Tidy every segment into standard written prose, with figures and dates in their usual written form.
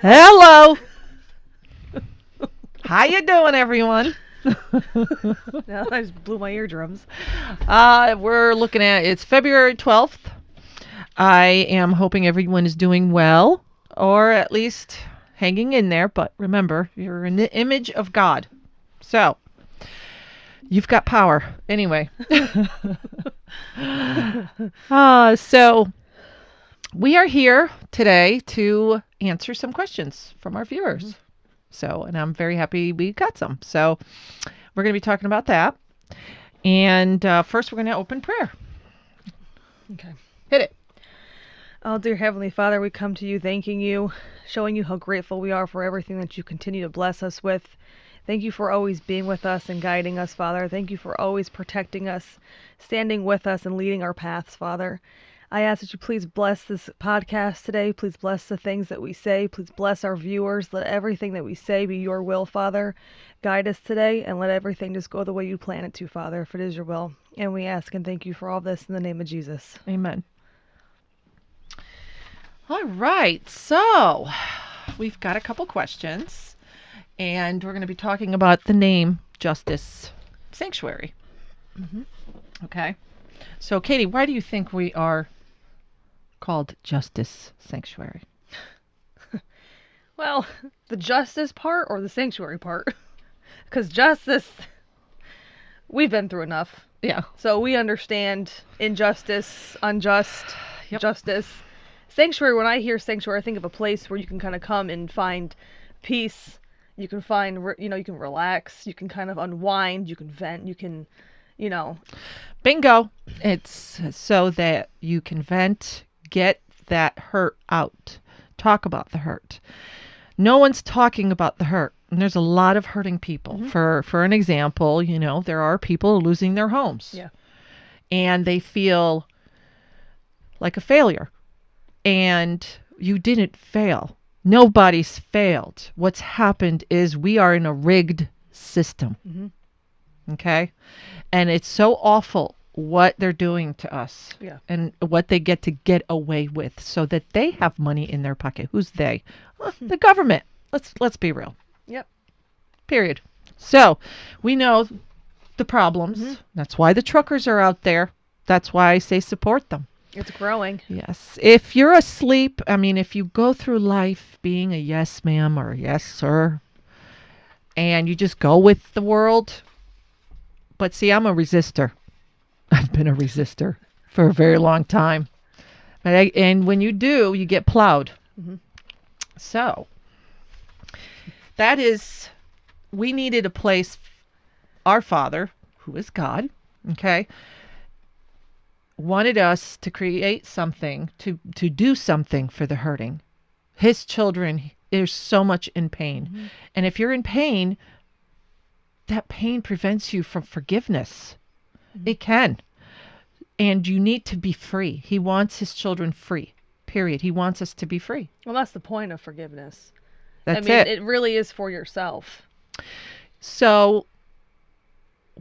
Hello. How you doing, everyone? No, I just blew my eardrums. We're looking at it's February 12th. I am hoping everyone is doing well, or at least hanging in there. But remember, you're in the image of God, so you've got power. Anyway, so we are here today to answer some questions from our viewers. Mhm. So, and I'm very happy we got some. So, we're going to be talking about that. And first, we're going to open prayer. Okay. Hit it. Oh, dear Heavenly Father, we come to you thanking you, showing you how grateful we are for everything that you continue to bless us with. Thank you for always being with us and guiding us, Father. Thank you for always protecting us, standing with us, and leading our paths, Father. I ask that you please bless this podcast today. Please bless the things that we say. Please bless our viewers. Let everything that we say be your will, Father. Guide us today and let everything just go the way you plan it to, Father, if it is your will. And we ask and thank you for all this in the name of Jesus. Amen. All right. So, we've got a couple questions, and we're going to be talking about the name Justice Sanctuary. Mm-hmm. Okay. So, Katie, why do you think we are called Justice Sanctuary? Well, the justice part or the sanctuary part? Because justice, we've been through enough. Yeah. So we understand injustice, unjust, Yep. justice. Sanctuary, when I hear sanctuary, I think of a place where you can kind of come and find peace. You can find, you can relax. You can kind of unwind. You can vent. You can, you know. Bingo. It's so that you can vent, get that hurt out, talk about the hurt. No one's talking about the hurt. And there's a lot of hurting people. Mhm. For an example, there are people losing their homes. Yeah. And they feel like a failure. And you didn't fail. Nobody's failed. What's happened is we are in a rigged system. Mhm. Okay? And it's so awful what they're doing to us. Yeah. And what they get away with so that they have money in their pocket. Who's they? Well, the government. Let's be real. Yep. Period. So, we know the problems. Mhm. That's why the truckers are out there. That's why I say support them. It's growing. Yes. If you're asleep, if you go through life being a yes ma'am or a yes sir, and you just go with the world, but see, I'm a resistor. I've been a resistor for a very long time. And when you do, you get plowed. Mhm. So, that is, we needed a place, our Father, who is God, okay, wanted us to create something, to do something for the hurting. His children are so much in pain. Mhm. And if you're in pain, that pain prevents you from forgiveness. Mhm. It can. And you need to be free. He wants his children free. Period. He wants us to be free. Well, that's the point of forgiveness. That's it. it. It really is for yourself. So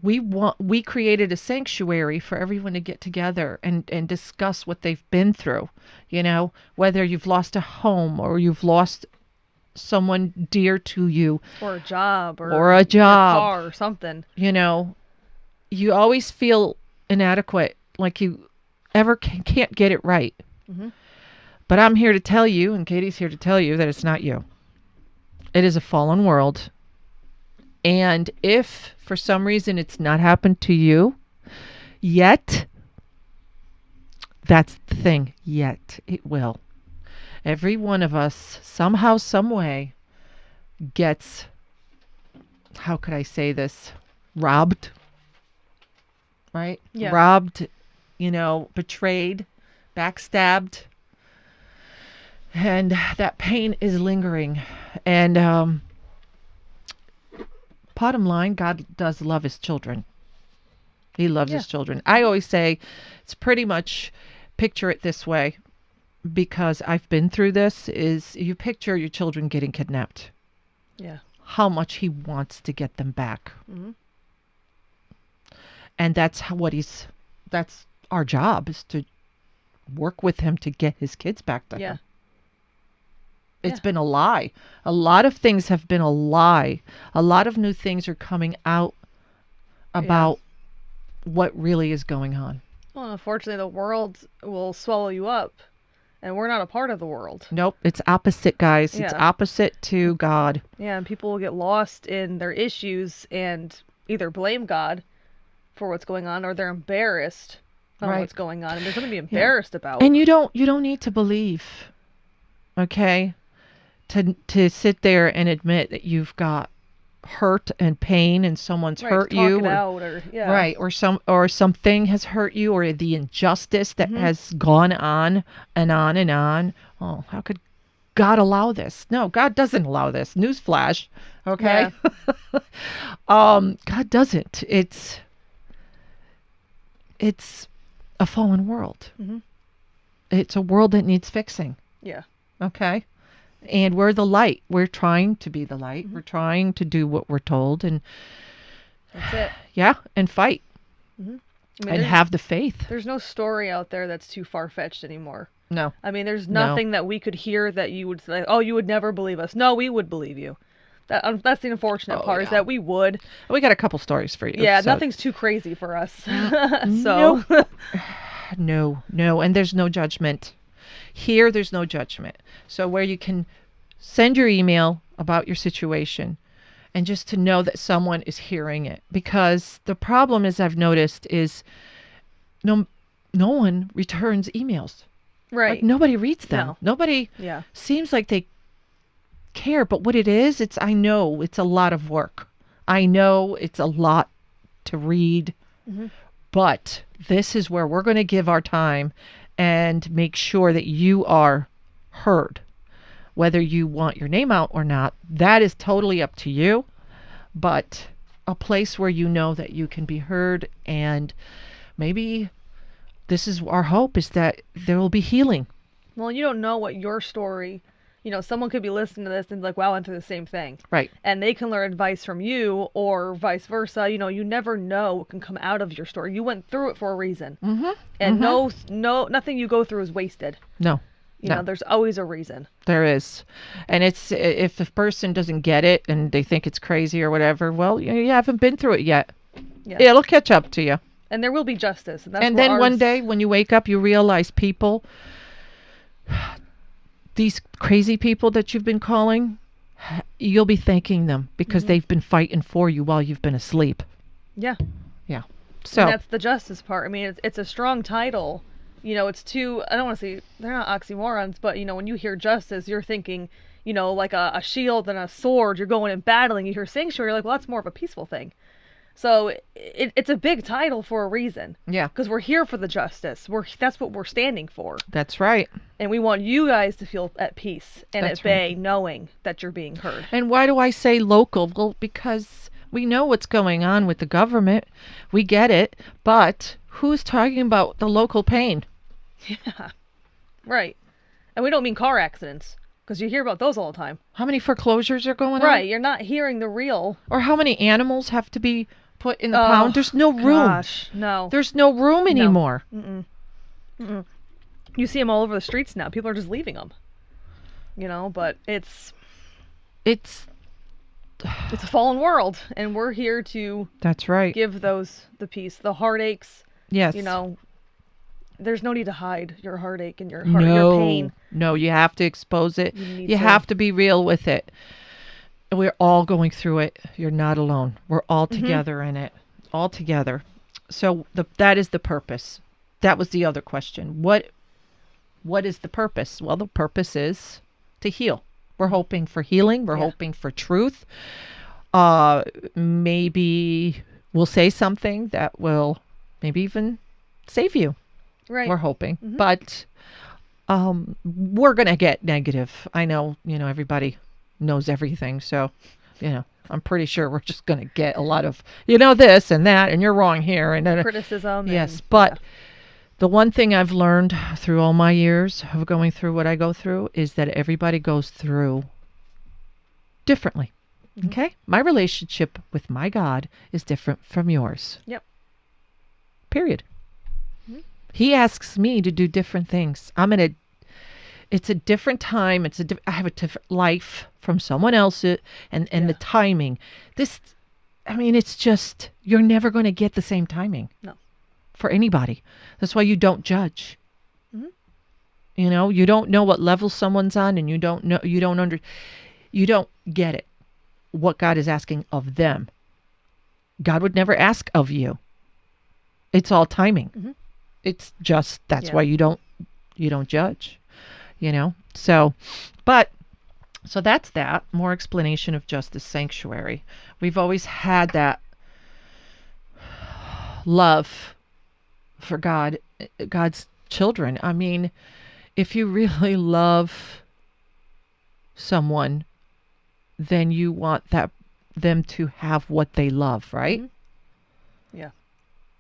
we created a sanctuary for everyone to get together and discuss what they've been through. Whether you've lost a home or you've lost someone dear to you, Or a job. or a Your job. car or something. You always feel inadequate, like you ever can't get it right. Mhm. But I'm here to tell you, and Katie's here to tell you, that it's not you. It is a fallen world. And if for some reason it's not happened to you yet, that's the thing. Yet it will. Every one of us, somehow, some way, gets, how could I say this? Robbed. Right? Yeah. Robbed, betrayed, backstabbed. And that pain is lingering. And bottom line, God does love his children. He loves his children. I always say it's pretty much, picture it this way, because I've been through this, is you picture your children getting kidnapped. Yeah. How much he wants to get them back. Mhm. And that's that's our job, is to work with him to get his kids back to him. It's Yeah. been a lie. A lot of things have been a lie. A lot of new things are coming out Yeah. about what really is going on. Well, unfortunately, the world will swallow you up, and we're not a part of the world. Nope, it's opposite, guys. It's Yeah. opposite to God. Yeah, and people will get lost in their issues and either blame God for what's going on, or they're embarrassed on Right. what's going on, and there's something to be embarrassed about. And you don't need to believe, okay? To sit there and admit that you've got hurt and pain and someone's Right, hurt to talk you, it or out, or yeah. right, or something has hurt you, or the injustice that has gone on and on and on. Oh, how could God allow this? No, God doesn't allow this. Newsflash, okay? God doesn't. It's a fallen world. Mhm. It's a world that needs fixing, Yeah. okay? And we're the light. We're trying to be the light. Mhm. We're trying to do what we're told, and That's it. yeah, and fight I mean, and there's, have the faith. there's no story out there that's too far fetched anymore. No. I mean, there's No. nothing that we could hear that you would say, "Oh, you would never believe us." No, we would believe you. That's the unfortunate Oh, part, is yeah. that we would. We got a couple stories for you. Yeah, so- nothing's too crazy for us. Nope. No, and there's no judgment. Here, there's no judgment. So where you can send your email about your situation and just to know that someone is hearing it. Because the problem is, I've noticed, is no one returns emails. Right. Like, nobody reads them. No. Nobody Yeah. seems like they care. But what it is, I know it's a lot of work. I know it's a lot to read. Mhm. But this is where we're going to give our time and make sure that you are heard. Whether you want your name out or not, that is totally up to you. But a place where you know that you can be heard, and maybe this is our hope, is that there will be healing. Well, you don't know what your story, someone could be listening to this and be like, wow, I went through the same thing. Right. And they can learn advice from you, or vice versa. You never know what can come out of your story. You went through it for a reason. Mm-hmm. And nothing you go through is wasted. No. You know, there's always a reason. There is. And it's, if the person doesn't get it and they think it's crazy or whatever, well, you haven't been through it yet. Yeah. It'll catch up to you. And there will be justice. And, that's And where then one ours- day when you wake up, you realize people, these crazy people that you've been calling, you'll be thanking them because they've been fighting for you while you've been asleep. Yeah. Yeah. And So, that's the justice part. I mean, it's a strong title. It's two, I don't want to say, they're not oxymorons, but, when you hear justice, you're thinking, like a shield and a sword, you're going and battling. You hear sanctuary, you're like, well, that's more of a peaceful thing. So it's a big title for a reason. yeah, Because we're here for the justice. That's what we're standing for. that's right. And we want you guys to feel at peace and That's at bay, knowing that you're being heard. And why do I say local? Well, because we know what's going on with the government. We get it. But who's talking about the local pain? Yeah. Right. And we don't mean car accidents, because you hear about those all the time. How many foreclosures are going on? Right. You're not hearing the real. Or how many animals have to be put in the pound? There's no room. Gosh, no. There's no room anymore. You see them all over the streets now. People are just leaving them. But it's It's a fallen world, and we're here to that's right. give those the peace, the heartaches. Yes. There's no need to hide your heartache and your No, pain. no, you have to expose it. You need You to. have to be real with it. We're all going through it. You're not alone. We're all together in it. All together. So that is the purpose. That was the other question. What is the purpose? Well, the purpose is to heal. We're hoping for healing. We're Yeah. hoping for truth. Maybe we'll say something that will maybe even save you. Right. We're hoping. But we're going to get negative. I know, everybody knows everything. So, I'm pretty sure we're just going to get a lot of, this and that, and you're wrong here. And Criticism. yes, and- but the one thing I've learned through all my years of going through what I go through is that everybody goes through differently. Okay? My relationship with my God is different from yours. Yep. Period. He asks me to do different things. I'm going to It's a different time. I have a different life from someone else, and the Yeah. timing. This, I mean, it's just you're never going to get the same timing No. for anybody. That's why you don't judge. Mhm. You know, you don't know what level someone's on, and you don't get it. What God is asking of them. God would never ask of you. It's all timing. Mhm. It's just that's Yeah. why you don't judge. You know. So, but so that's that. More explanation of Justice Sanctuary. We've always had that love for God's children. I mean, if you really love someone, then you want them to have what they love, right? Mhm. Yeah.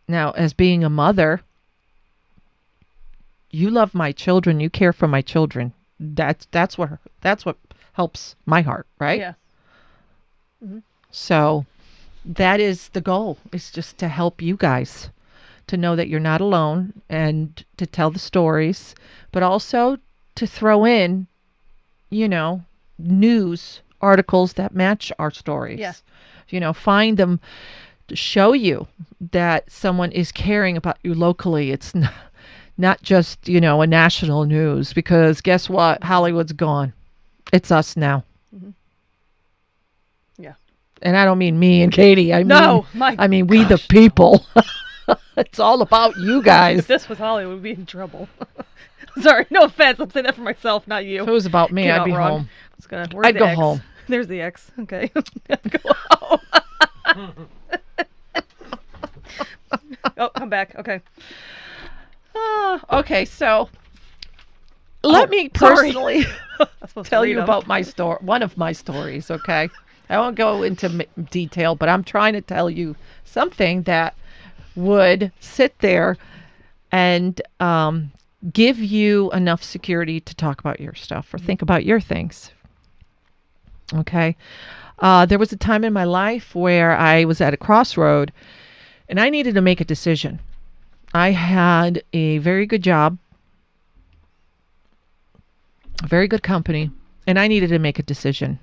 Now, as being a mother, you love my children, you care for my children. That's what helps my heart, right? Yeah. Mhm. So that is the goal. Is just to help you guys to know that you're not alone and to tell the stories, but also to throw in, you know, news articles that match our stories. Yeah. You know, find them to show you that someone is caring about you locally. It's not just, you know, a national news because guess what? Hollywood's gone. It's us now. Mhm. Yeah. And I don't mean me and Katie. No, my I mean we the gosh, no. people. It's all about you If guys. this was Hollywood, we'd be in trouble. Sorry, no offense. I'm saying that for myself, not you. If it was about me, Came I'd out be wrong. home. Where's I'd the go X? home. There's the X. Okay. Go home. Oh, I'm back. Okay. Okay, so let me sorry. personally I'm supposed to tell read you 'em. about my story, one of my stories, okay? I won't go into detail, but I'm trying to tell you something that would sit there and give you enough security to talk about your stuff or think about your things. Okay. There was a time in my life where I was at a crossroad and I needed to make a decision. I had a very good job, a very good company, and I needed to make a decision.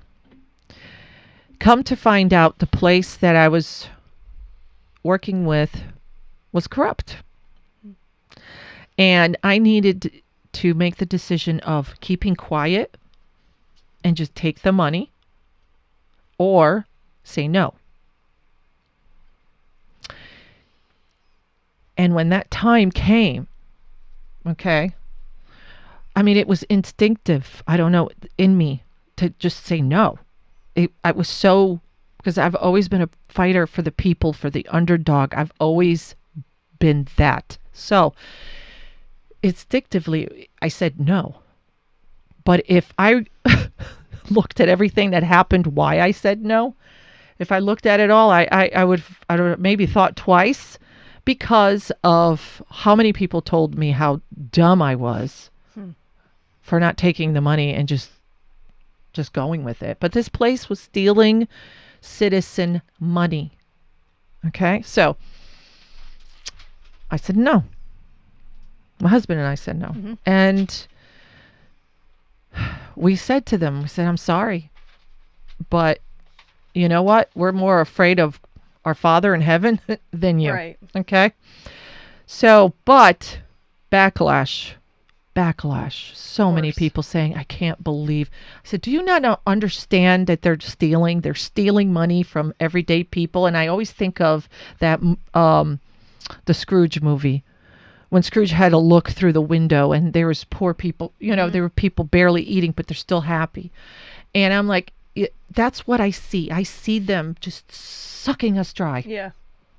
Come to find out, the place that I was working with was corrupt. And I needed to make the decision of keeping quiet and just take the money or say no. And when that time came, okay, I mean, it was instinctive, I don't know, in me to just say no. I was so, because I've always been a fighter for the people, for the underdog. I've always been that. So instinctively, I said no. But if I looked at everything that happened, why I said no, if I looked at it all, I would maybe thought twice because of how many people told me how dumb I was for not taking the money and just going with it. But this place was stealing citizen money. Okay? So I said no. My husband and I said no. Mhm. And we said to them, we said, I'm sorry, but you know what? We're more afraid of our Father in heaven than you. Right. Okay? So, but backlash. So many course. people saying, I can't believe. I said, do you not understand that they're stealing? They're stealing money from everyday people. And I always think of that, the Scrooge movie, when Scrooge had to look through the window and there was poor people, you know, there were people barely eating, but they're still happy. And I'm like, that's what I see. I see them just sucking us dry Yeah.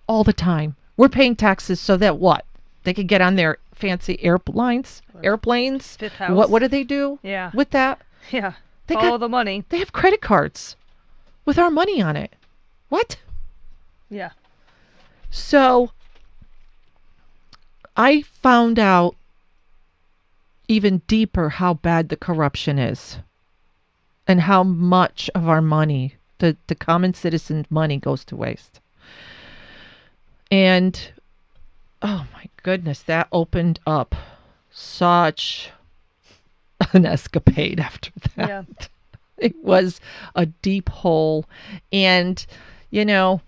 all the time. We're paying taxes so that what? They could get on their fancy airplanes. Fifth house. What do they do Yeah. with that? Yeah. They Follow got the money. they have credit cards with our money on it. What? Yeah. So I found out even deeper how bad the corruption is and how much of our money, the common citizen's money, goes to waste. And oh my goodness, that opened up such an escapade after that. Yeah. It was a deep hole. And, you know,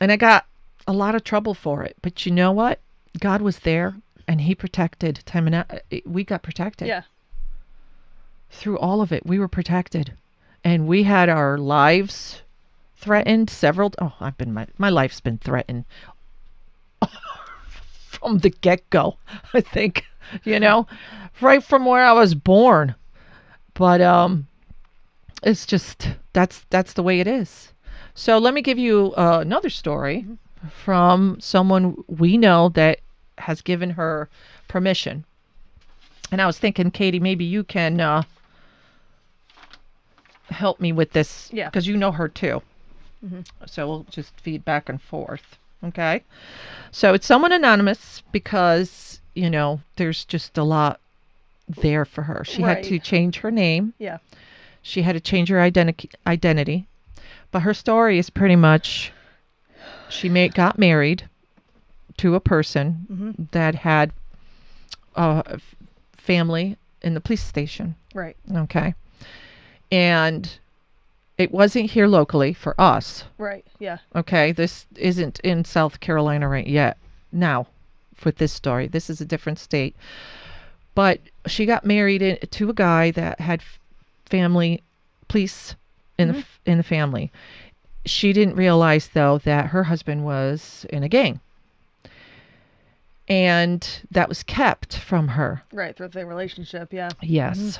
and I got a lot of trouble for it. But you know what? God was there and he protected time and we got protected. Yeah. Through all of it, we were protected. And we had our lives threatened my life's been threatened from the get-go, I think, right from where I was born. But it's just that's the way it is. So let me give you another story from someone we know that has given her permission. And I was thinking, Katie, maybe you can help me with this, Yeah. because you know her too. Mm-hmm. So we'll just feed back and forth. Okay. So it's someone anonymous because, there's just a lot there for her. She had to change her name. Yeah. She had to change her identity. But her story is pretty much got married to a person that had a family in the police station. Right. Okay. And it wasn't here locally for us. Right. Yeah. Okay. This isn't in South Carolina right yet. Now, with this story, this is a different state. But she got married to a guy that had police in the family. She didn't realize, though, that her husband was in a gang. And that was kept from her. Right, through the relationship, yeah. Yes.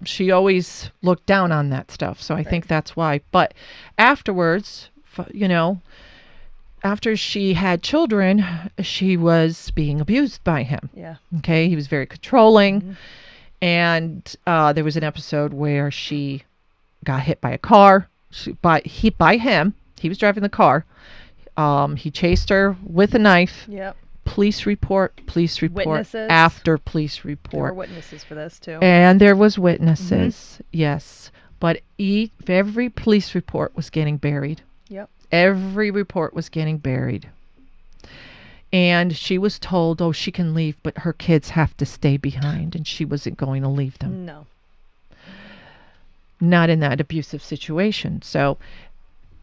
She always looked down on that stuff. So I think that's why. But afterwards, after she had children, she was being abused by him. Yeah. Okay. He was very controlling. And there was an episode where she got hit by a car. By him. He was driving the car. He chased her with a knife. Yep. Witnesses. After police report. There were witnesses for this too. And there was witnesses, yes. But every police report was getting buried. Yep. Every report was getting buried. And she was told, she can leave, but her kids have to stay behind. And she wasn't going to leave them. No. Not in that abusive situation. So,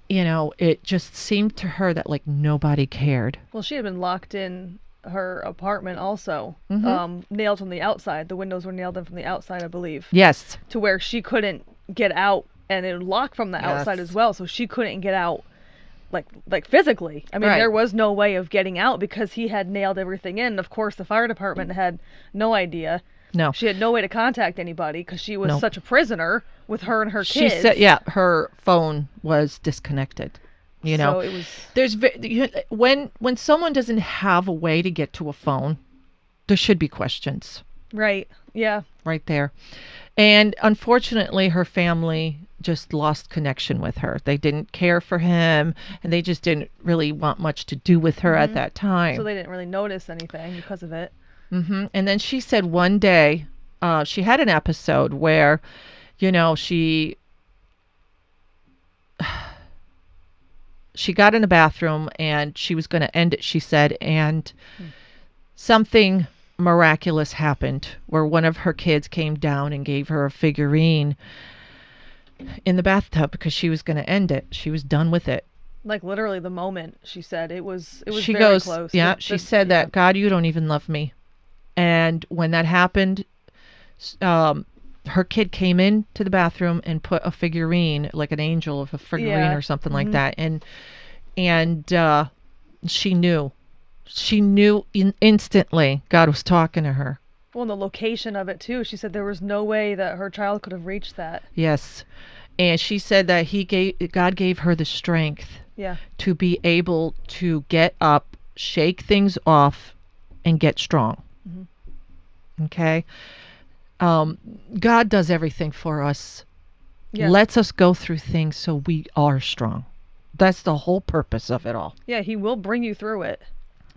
it just seemed to her that nobody cared. Well, she had been locked in her apartment also, nailed from the outside. The windows were nailed in from the outside, I believe. Yes. To where she couldn't get out, and it would lock from the outside as well, so she couldn't get out like physically. I mean, there was no way of getting out because he had nailed everything in. Of course, the fire department had no idea. No. She had no way to contact anybody because she was such a prisoner with her and her kids. She said, her phone was disconnected. So it was. When someone doesn't have a way to get to a phone, there should be questions. Right. Yeah. Right there. And unfortunately, her family just lost connection with her. They didn't care for him, and they just didn't really want much to do with her at that time. So they didn't really notice anything because of it. And then she said one day, she had an episode where, she got in the bathroom and she was going to end it, she said, and something miraculous happened where one of her kids came down and gave her a figurine in the bathtub because she was going to end it. She was done with it. Like literally the moment, she said it was she very goes, close. Yeah, she said that, God, you don't even love me. And when that happened, her kid came into the bathroom and put a figurine, like an angel of a figurine or something like that. And she knew. She knew instantly God was talking to her. Well, and the location of it too. She said there was no way that her child could have reached that. Yes. And she said that God gave her the strength to be able to get up, shake things off, and get strong. Okay. God does everything for us. Lets us go through things so we are strong. That's the whole purpose of it all. Yeah, he will bring you through it.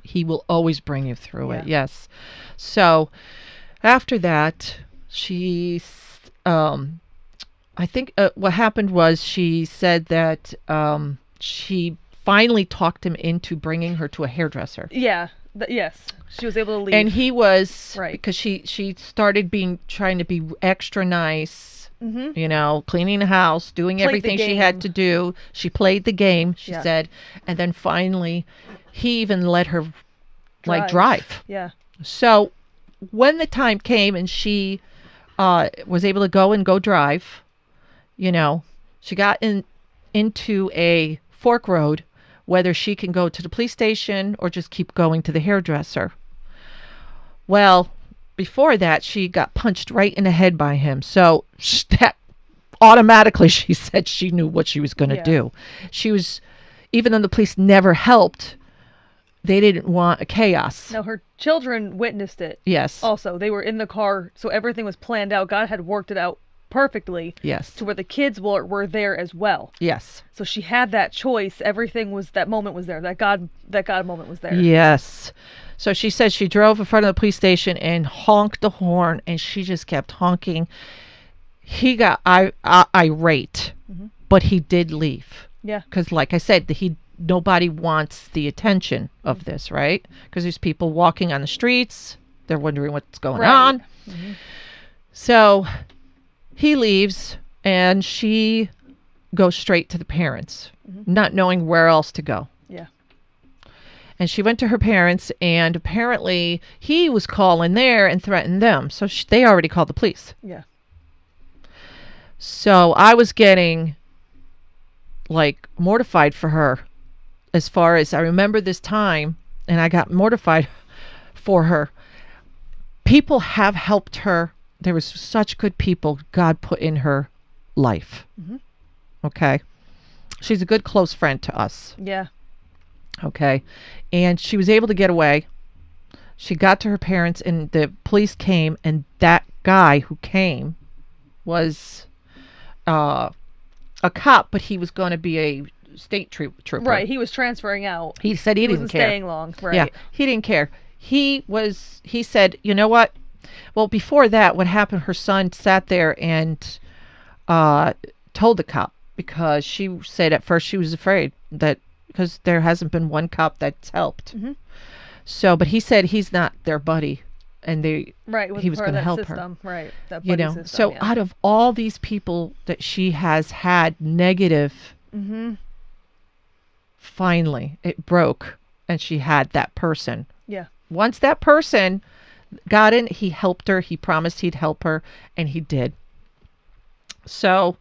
He will always bring you through it. Yes. So after that, she, I think what happened was she said that she finally talked him into bringing her to a hairdresser. Yeah. Yes, she was able to leave. And he was, Right. because she started trying to be extra nice, Mm-hmm. you know, cleaning the house, doing Played the everything she had game. to do. She played the game, she Yeah. said. And then finally, he even let her, like, drive. Yeah. So when the time came and she was able to go drive, you know, she got into a fork road, whether she can go to the police station or just keep going to the hairdresser. Well, before that, she got punched right in the head by him. So that automatically, she said she knew what she was going to Yeah. do. She was, even though the police never helped, they didn't want a chaos. Now, her children witnessed it. Yes. Also, they were in the car, so everything was planned out. God had worked it out perfectly Yes. to where the kids were there as well. Yes. So she had that choice. Everything was, that moment was there. That God moment was there. Yes. So she said she drove in front of the police station and honked the horn, and she just kept honking. He got irate, Mhm. but he did leave. Yeah. Because, like I said, nobody wants the attention of this, right? Because there's people walking on the streets. They're wondering what's going Right. on. Mhm. So he leaves, and she goes straight to the parents, Mhm. not knowing where else to go. Yeah. And she went to her parents, and apparently he was calling there and threatened them. So they already called the police. Yeah. So I was getting, like, mortified for her. As far as I remember this time, and I got mortified for her. People have helped her. There was such good people God put in her life. Mhm. Okay. She's a good close friend to us. Yeah. Okay. And she was able to get away. She got to her parents, and the police came, and that guy who came was a cop, but he was going to be a state trooper. Right. He was transferring out. He said he didn't wasn't care. staying long. Right. Yeah, he didn't care. He said, you know what? Well, before that, what happened, her son sat there and told the cop, because she said at first she was afraid that, because there hasn't been one cop that's helped. Mhm. So, but he said he's not their buddy, and Right. he was part of going to that help system. Right. That you buddy know. system. So Yeah. out of all these people that she has had negative, Mhm. finally it broke, and she had that person. Yeah. Once that person got in, he helped her. He promised he'd help her, and he did. So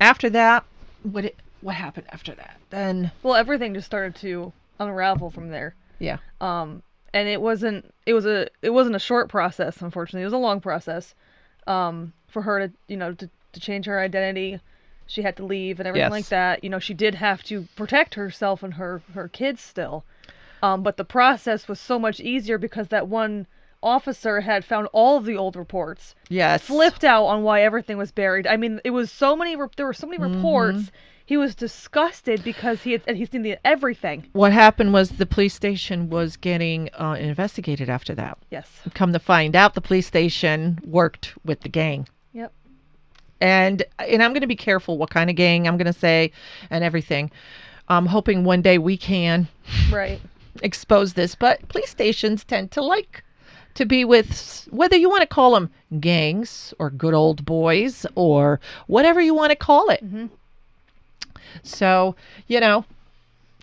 after that, what happened after that? Then Well, everything just started to unravel from there. yeah, And it wasn't a short process, unfortunately. It was a long process. For her to change her identity. She had to leave and everything Yes. like that. She did have to protect herself and her kids still. But the process was so much easier because that one officer had found all of the old reports, yes, flipped out on why everything was buried. I mean, it was so many. There were so many reports. He was disgusted because he's seen everything. What happened was the police station was getting investigated after that. Yes. Come to find out, the police station worked with the gang. Yep. And I'm going to be careful what kind of gang I'm going to say and everything. I'm hoping one day we can Right. expose this, but police stations tend to like to be with, whether you want to call them gangs or good old boys or whatever you want to call it. Mhm. So,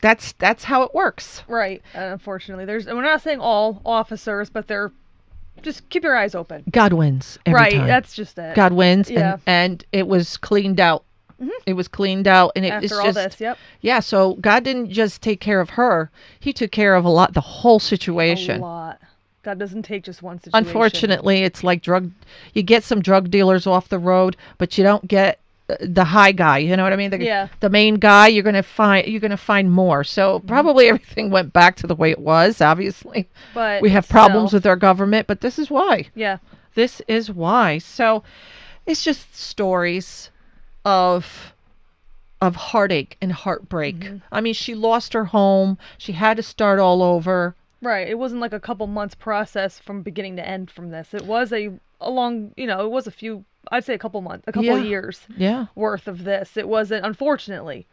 that's how it works. Right. Unfortunately, we're not saying all officers, but they're just keep your eyes open. God wins every Right. time. That's just it. God wins, Yeah. and it was cleaned out. Mhm. It was cleaned out, and it's After all just this, yep. yeah. So God didn't just take care of her; He took care of the whole situation. A lot. God doesn't take just one situation. Unfortunately, it's like you get some drug dealers off the road, but you don't get the high guy. You know what I mean? Yeah. The main guy, you're gonna find more. So probably everything went back to the way it was. Obviously, But we have problems still. with our government, but this is why. Yeah. This is why. So it's just stories of heartache and heartbreak. Mhm. I mean, she lost her home. She had to start all over. Right. It wasn't like a couple months process from beginning to end from this. It was a long, it was a few, I'd say a couple months, a couple Yeah. of years Yeah. worth of this. It wasn't, unfortunately.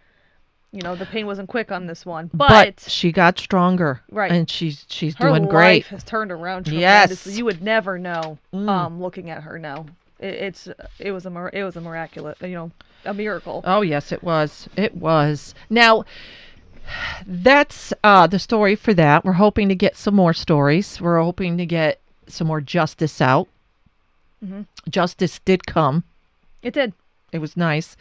The pain wasn't quick on this one, But she got stronger. Right. And she's her doing life great. has turned around Yes. tremendously. You would never know, Mm. looking at her now. It was a miraculous, a miracle. Oh, yes, it was. It was. Now, that's the story for that. We're hoping to get some more stories. We're hoping to get some more justice out. Hmm. Justice did come. It did. It was nice.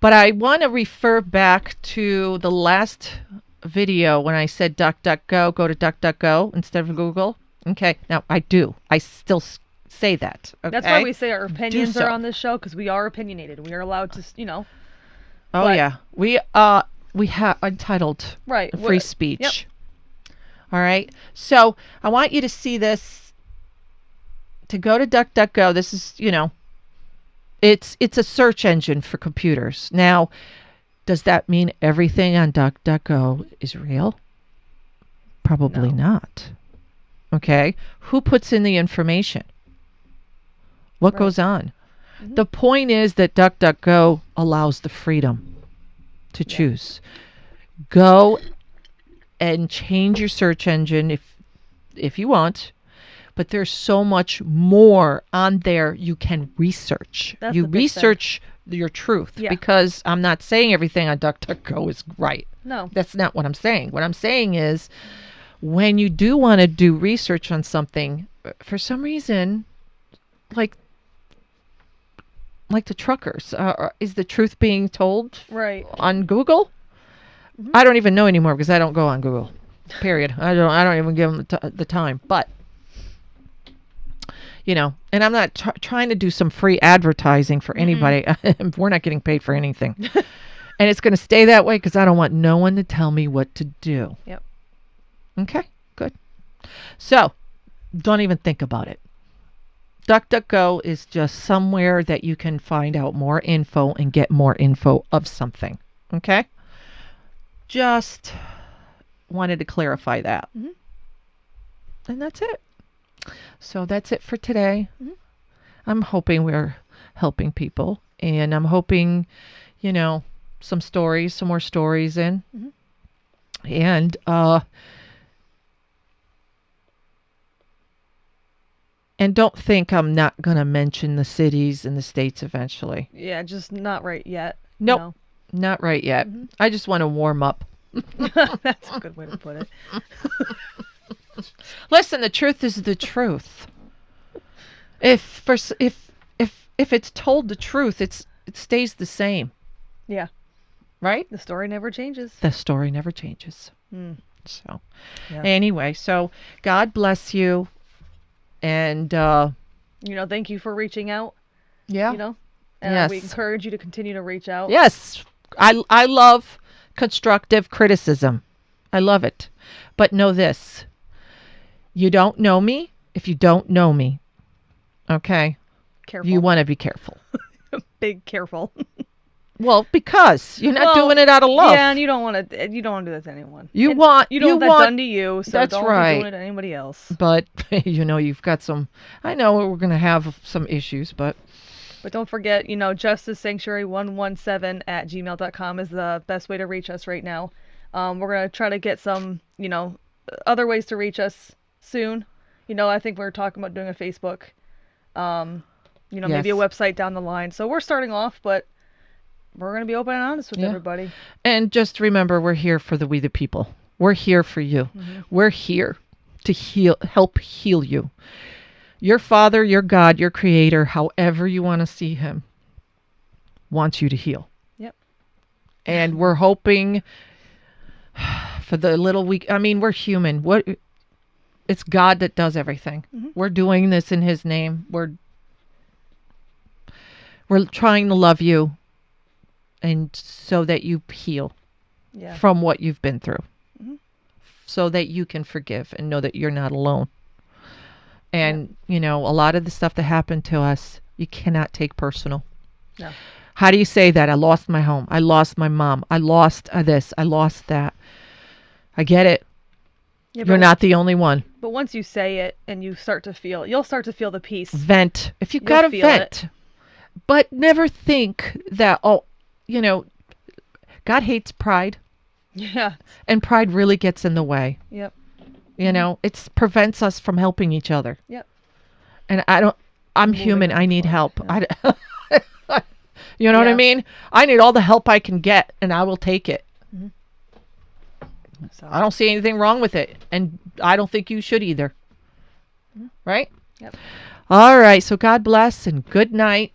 But I want to refer back to the last video when I said DuckDuckGo, go to DuckDuckGo instead of Google. Okay, now I do. I still say that. Okay? That's why we say our opinions so. are on this show, because we are opinionated. We are allowed to, Oh but- yeah, we have entitled right free speech. Yep. All right. So I want you to see this. To go to DuckDuckGo, this is it's a search engine for computers. Now, does that mean everything on DuckDuckGo is real? Probably No. not. Okay. Who puts in the information? What Right. goes on? Mhm. The point is that DuckDuckGo allows the freedom to Yeah. choose. Go and change your search engine if you want, but there's so much more on there you can research. That's You the big thing. research your truth, Yeah. because I'm not saying everything on DuckDuckGo is right. No. That's not what I'm saying. What I'm saying is, when you do want to do research on something, for some reason, like the truckers, is the truth being told Right. on Google? Mhm. I don't even know anymore because I don't go on Google. Period. I don't even give them the time. But and I'm not trying to do some free advertising for anybody. We're not getting paid for anything. And it's going to stay that way because I don't want no one to tell me what to do. Yep. Okay, good. So, don't even think about it. DuckDuckGo is just somewhere that you can find out more info and get more info of something. Okay? Just wanted to clarify that. Mhm. And that's it. So that's it for today. Mhm. I'm hoping we're helping people. And I'm hoping, some more stories in. Mhm. And don't think I'm not going to mention the cities and the states eventually. Yeah, just not right yet. Nope. Not right yet. Mhm. I just want to warm up. That's a good way to put it. Listen, the truth is the truth. If it's told the truth, it stays the same. Yeah. Right? The story never changes. The story never changes. Mm. So, Yeah. anyway, so God bless you. And Thank you for reaching out. yeah. And Yes. we encourage you to continue to reach out. Yes. I love constructive criticism. I love it. But know this. You don't know me if you don't know me. Okay? Careful. You want to be careful. Big careful. Well, because you're not Well, doing it out of love. Yeah, and you don't want to do that to anyone. You And want you don't want that done to you, so That's don't right. be doing it to anybody else. But you've got some. I know we're going to have some issues, but But don't forget, justicesanctuary117@gmail.com is the best way to reach us right now. We're going to try to get some, other ways to reach us soon. I think we're talking about doing a Facebook, maybe a Yes. website down the line. So we're starting off, but we're going to be open and honest with Yeah. everybody. And just remember, we're here for we the people. We're here for you. Mm-hmm. We're here to help heal you. Your Father, your God, your Creator, however you want to see Him, wants you to heal. Yep. And we're hoping for the little week. I mean, we're human. It's God that does everything. Mhm. We're doing this in His name. We're trying to love you, and so that you heal Yeah. from what you've been through, Mhm. so that you can forgive and know that you're not alone. And a lot of the stuff that happened to us, you cannot take personal. No. How do you say that? I lost my home. I lost my mom. I lost this. I lost that. I get it. Yeah, You're not the only one. But once you say it and you'll start to feel the peace. Vent. If you You'll got to feel vent. But never think that, God hates pride, Yeah. and pride really gets in the way. Yep. You know, it prevents us from helping each other. Yep. And I'm Moving human. on I need forward, help. yeah. You know what I Yeah. mean? I need all the help I can get, and I will take it. So. I don't see anything wrong with it, and I don't think you should either. Right? Yep. All right. So God bless and good night.